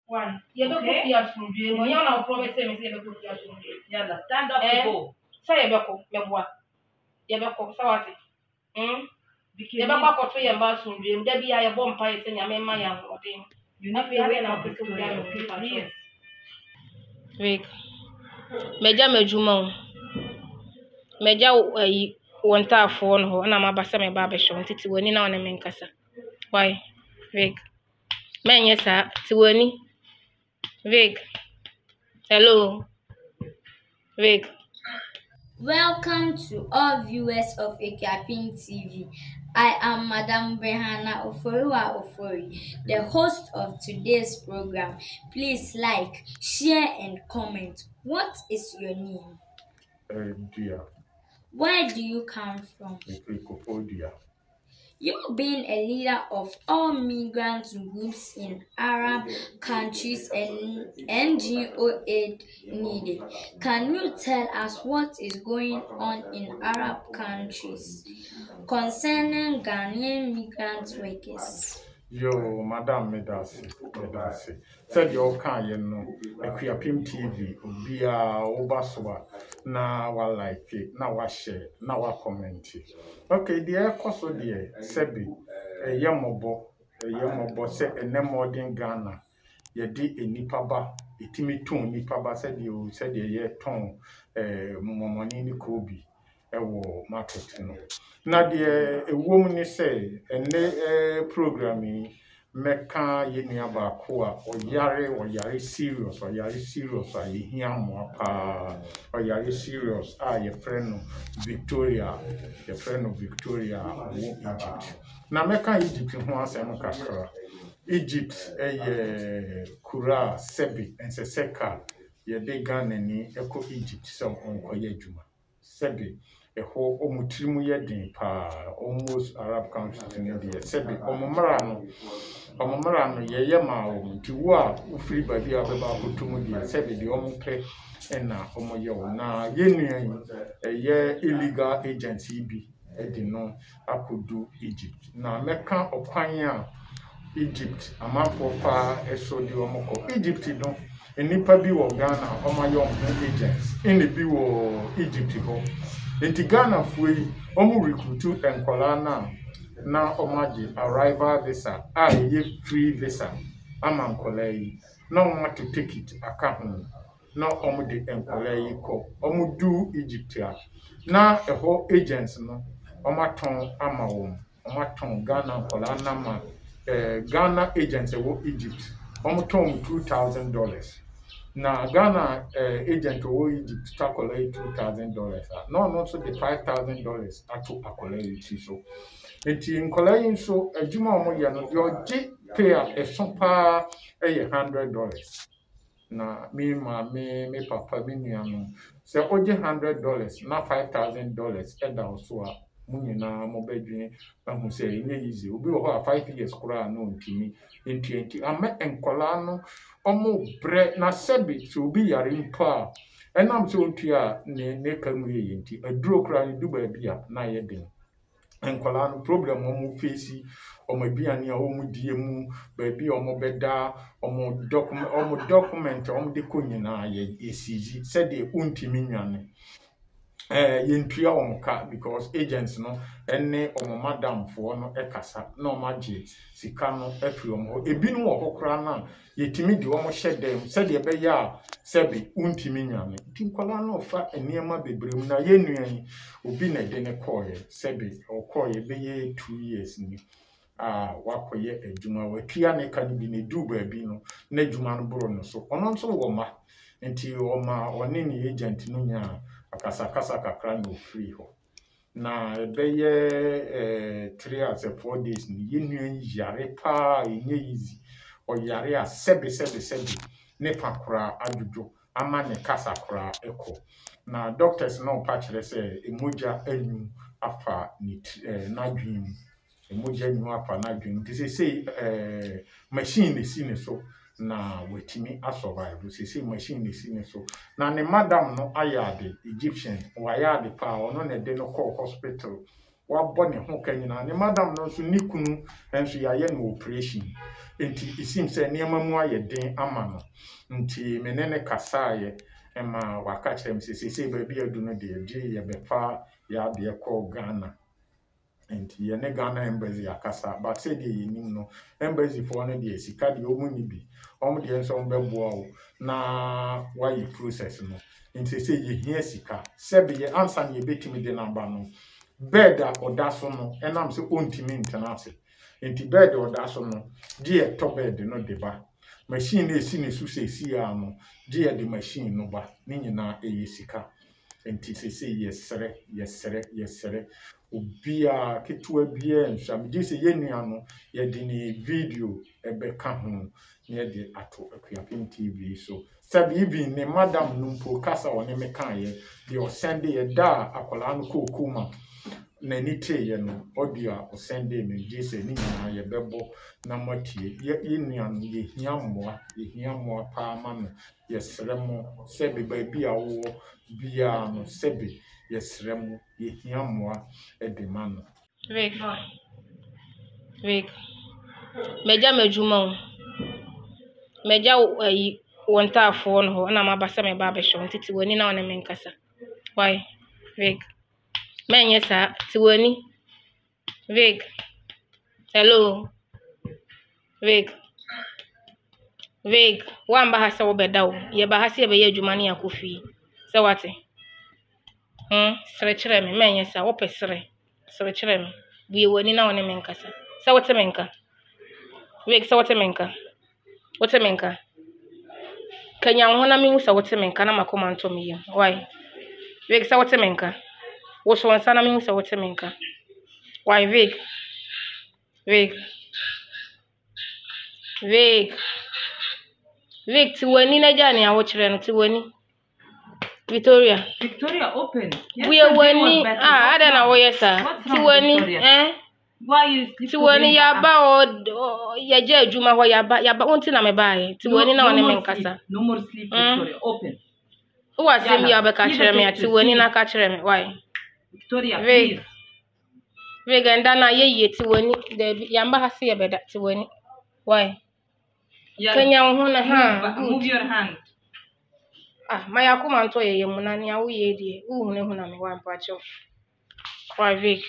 One. You don't go fear from you. When you're not promising me, you don't go fear from you. Yeah, stand up to go. Say you go, me boy. You go, so what? You go go to your boss from you. There be a bomb pie saying you my young thing. You need to wake up to please. Wait. Meja mejuma. Meja wonta phone ho na mabasa me ba be show titi woni na ona me nkasa. Why? Wait. Menye sa ti woni. Vic. Hello. Vic. Welcome to all viewers of Ekiapin TV. I am Madam Brehana Oforiwa Ofori, the host of today's program. Please like, share, and comment. What is your name? Dear. Where do you come from? Dear. You being a leader of all migrant groups in Arab countries and NGO aid needed, can you tell us what is going on in Arab countries concerning Ghanaian migrant workers? Yo, Madam Medasi. Said your kind, Equiapim TV, Ubia, Obaswa, na wa like it, na wa share, na wa comment. Okay, dear Koso dear, Sebi, a yamobo, say a nemodin Ghana. Ye di a nipaba, itimi tone nipaba said you said ye tone, momoni ni kobi, ewo market no. Na dear a woman say, and programming. Meka yenia ba ko a oyare serious a yehia mo pa oyare serious a ye friend Victoria wo Egypt na meka Egypt ho asem kakra Egypt kura sebi enseseka ye de Ghana ni eko Egypt so onkoye adwuma sebi eho omutirimu ye den pa almost Arab countries in India sebi omomara no ye ma wo nti wo a ufiri ba bi abeba akotumu dia sebi de ompe na omoye wo na yenuan ye illegal agency bi edi no akodu Egypt na meka okwan a Egypt amafo fa eso di omoko Egypt no enipa bi wo Ghana omaye omo agents eni bi wo Egypt ho enti Ghana fuyi omo recruit enkola na omaji arrival visa ye free visa ama nkola yi na want to take it account na omo de enkola yi ko omo do Egypt na eho agents no omaton ama wo omaton Ghana nkola na ma Ghana agents wo Egypt omo ton $2,000 na Ghana agent wo Egypt takola $2,000 no so the $5,000 ato akola yi so enti nkola yi so adwuma omo ye no de oje pay a esopa $100 na me papa me nuano se oje $100 na $5,000 eda so a munyina mo badwin ahu se ine easy obi wo ho 5 years kura no ntimi enti ama enkola no omo bre na sebi so obi yare mpa enam so ntua ne kamu ye enti aduro kura ni duba bia na ye den enkola no problem omo face omo biane a omo die mu ba bi omo beda omo document omo de konyina ye esiji said the untimi nwane yentua onka because agents no ene omo madam fo no ekasa na omaje sika no afiri omo ebinu okokra na yetimi de omo hyedem said ye be ya sebi untimi nwane tinkola no fa eniema bebrem na yenuan obi na de ne koye sebi okoye be ye 2 years ni wakoye adwuma watua ne ka bi ne du ba bi no na adwuma no boro no so ono nso wo ma enti one ne agent no nya akasa kakra no free ho na ebeye 3 or 4 days ni yenuan yare pa enye easy o yare a sebi ne fakura ajuju ama ne kasa kura eko na doctors no pa kire say emoja anyu afa ni na dwin emoja anyu afa na dwin ti say machine ne so na wetimi asurvive say machine ne so na ne madam no ayade Egyptian wayade pa ono ne de no call hospital wabɔ ne ho ka nyinaa ne madam no nso ne kunu nso yɛayɛ no operation nti it seems sɛ nneɛma mu ayɛ den ama no nti me ne kasaeɛ ɛma waka kyerɛ me sɛ sɛsɛ baabi adu no deɛ gye yɛbɛfa yɛadeɛ kɔɔ Ghana nti yɛne Ghana embassy akasa but sɛ deɛ yɛnim no embassy foɔ no deɛ sika deɛ ɔmu ni bi ɔmo deɛ nso ɔmbɛboa wo na wayɛ process no nti sɛ yɛhia sika sɛbe yɛ ansa ne yɛbɛtumi de n'aba no bed a ɔda so no ɛnam sɛ ɔntumi ntena ase nti bed a ɔda so no gye yɛtɔ bed no de ba machine no esi ne so sɛ esi ya no gye yɛde machine no ba ne nyinaa ɛyɛ sika nti sɛ yɛsrɛ obia ketewa bia nso amegye sɛ yɛnua no yɛde ne video ɛbɛka ho na yɛde ato Akuapem TV so sɛbe even ne madam no mpo kasa ɔne me kaeɛ deɛ ɔsɛnde yɛ da akwadaa no kɔɔkɔma n'ani teeɛ no ɔde a ɔsɛnde me gye sɛ ne nyinaa yɛbɛbɔ na matie yɛnua no yɛhia mmoa paa ma no yɛsrɛ mo sɛbe baabi a wowɔ bia no sɛbe yɛsrɛ mo yɛhia mmoa de ma no Wake. Meja medwuma wo. Meja wontaafo no ho na mabasa me ba behwe ntiti wani na wona me nkasa. Why? Wake. Menye sa ti wani. Wake. Hello. Wake. Wake. Wamba hasa wo beda wo. Ye ba hasa ye be ye adwuma ne akofi. Se wate. Sere kyerɛ me menye sa wo pesere. Sere kyerɛ me. Buye wani na wona me nkasa. Se wote me nka. Wake se wote me nka. Wote me nka. Kanya ho na me hu se wote me nka na makoma nto me yam. Why? Wake se wote me nka. Wo so nsa na me hu se wote me nka. Why Wake? Wake. Wake. Wake ti wani na jani a wo kyerɛ no ti wani. Victoria, open. We are wani I don't know where sir. Ti wani Why you sleep? Ti wani ya ba o ya je adwuma ho ya ba wonti na me bae. Ti wani na woni me nkasa. No more sleep, Victoria. Open. Who asem ya be ka kyerɛ me ati wani na ka kyerɛ me. Why? Victoria, please. We ganda na ye ti wani de ya mba ha se ye beda ti wani. Why? Kenya ho na Move your hand. Maya kuma nto ye yemu na ne awo ye die. Hu na me wan pa cho. Why Vic?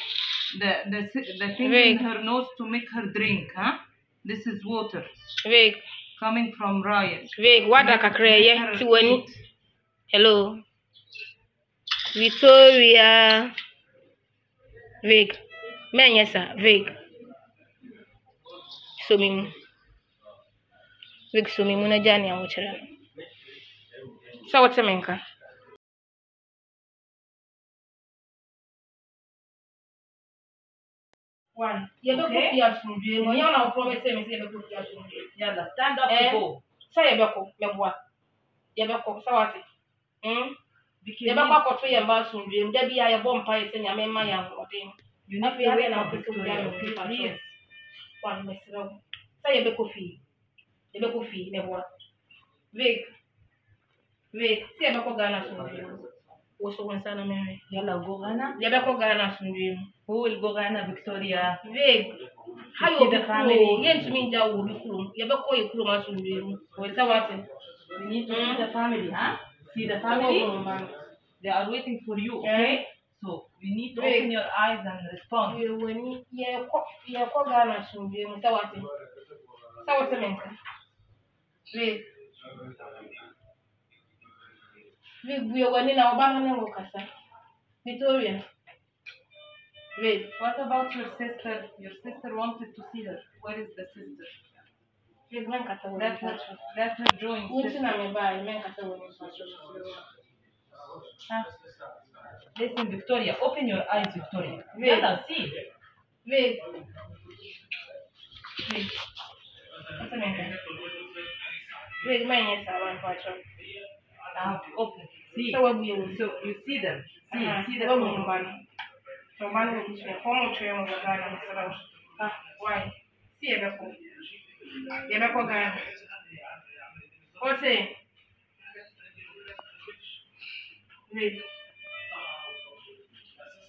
The thing in her nose to make her drink, huh? This is water. Vic. Coming from Ryan. Vic, wada kakreye ti wani. Hello. Victoria. Vic. Menye sa, Vic. Sumimu. Vic sumimu na jani awo kyerɛ. So what's a menka? One. You don't go fear from dream. When you're not promising me, you don't go fear from dream. Yeah, stand up to go. Say you beko, me boa. You beko, so what? You beko ko to your boss from dream. There be a bomb pie saying, "I mean my young thing." You need to wait now. Please. One, Mr. Say you beko fee. You beko fee, me boa. Vic. Wait, see about Ghana soon. Also, one son of Mary. Yalla go Ghana. Yabako Ghana soon. Who will go Ghana, Victoria? Wait, how you the family? Yes, me, Joe will be cool. Yabako, you cool, my soon. What's what? We need to see the family, huh? See the family? They are waiting for you, okay? So, we need to open your eyes and respond. When you call Ghana soon, so what? So what's the matter? Wait. We are going in our banana kasa. Victoria. Wait. What about your sister? Your sister wanted to see her. Where is the sister? Let her join. Listen, Victoria, open your eyes, Victoria. Let us see. Wait. Wait, mine is our patron. Open. See. So you see them. See the woman. So man will be formal train of Ghana. Why? See a beppo. Yabako Ghana. What's it? Wait.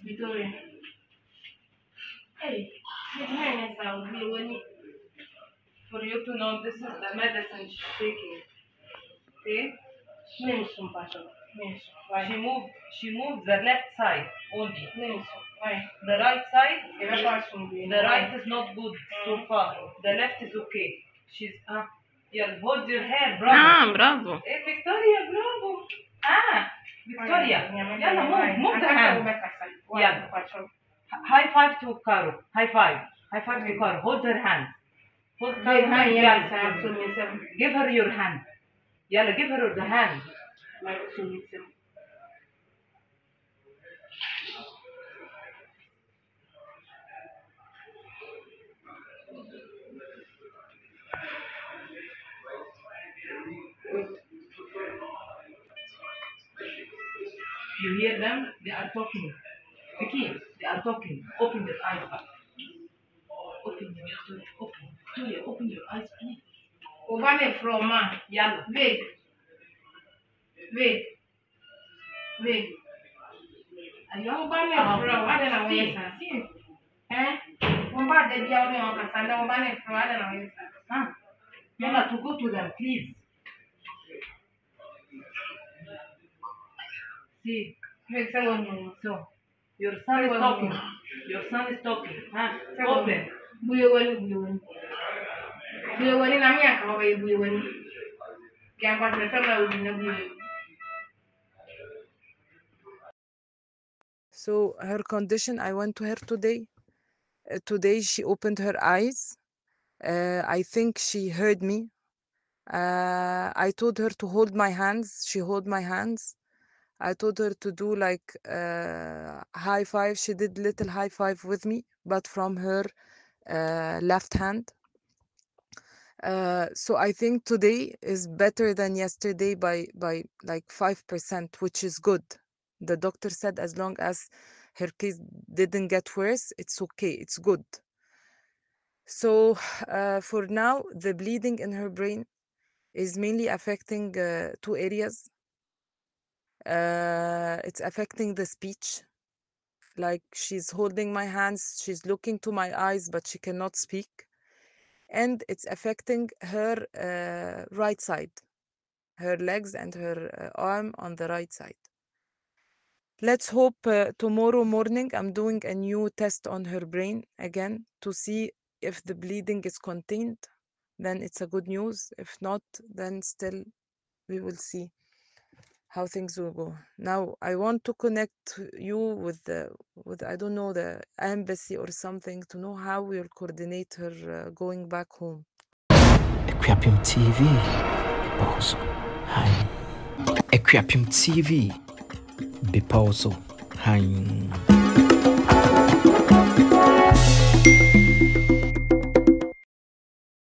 Victoria. For you to know, this is the medicine she's taking. Okay? She moved the left side only. The right side, the right is not good so far. The left is okay. She's yeah, hold your hair, bravo. Bravo. Hey, Victoria, bravo. Victoria. Yalla, move the hand. Yeah. High five to Caro. High five. High five to Caro. Hold her hand. Hold her hand. Yalla. Give her your hand. Yalla, give her the hand. You hear them? They are talking. Vicky, they are talking. Open your eyes. Open your eyes. Open. Victoria, open your eyes, please. Obane from ma. Yalla. Wait. Ayong bane from ada na wesa. Umba de dia oni on kasanda ubane from ada na wesa. Yalla, to go to them, please. See. So, your son is talking. Your son is talking. Open. Buyewani na mi aka ba buyewani. Kya kwa tsema udi na buyewani. So her condition, I went to her today. Today she opened her eyes. I think she heard me. I told her to hold my hands. She held my hands. I told her to do like high five. She did little high five with me, but from her left hand. So I think today is better than yesterday by like 5%, which is good. The doctor said as long as her case didn't get worse, it's okay, it's good. So for now, the bleeding in her brain is mainly affecting 2 areas. It's affecting the speech. Like she's holding my hands, she's looking to my eyes, but she cannot speak. And it's affecting her right side, her legs and her arm on the right side. Let's hope tomorrow morning I'm doing a new test on her brain again to see if the bleeding is contained. Then it's a good news. If not, then still we will see how things will go. Now I want to connect you with I don't know, the embassy or something to know how we'll coordinate her going back home. Equiapim TV. Pause. Hi. Equiapim TV. Be pause. Hi.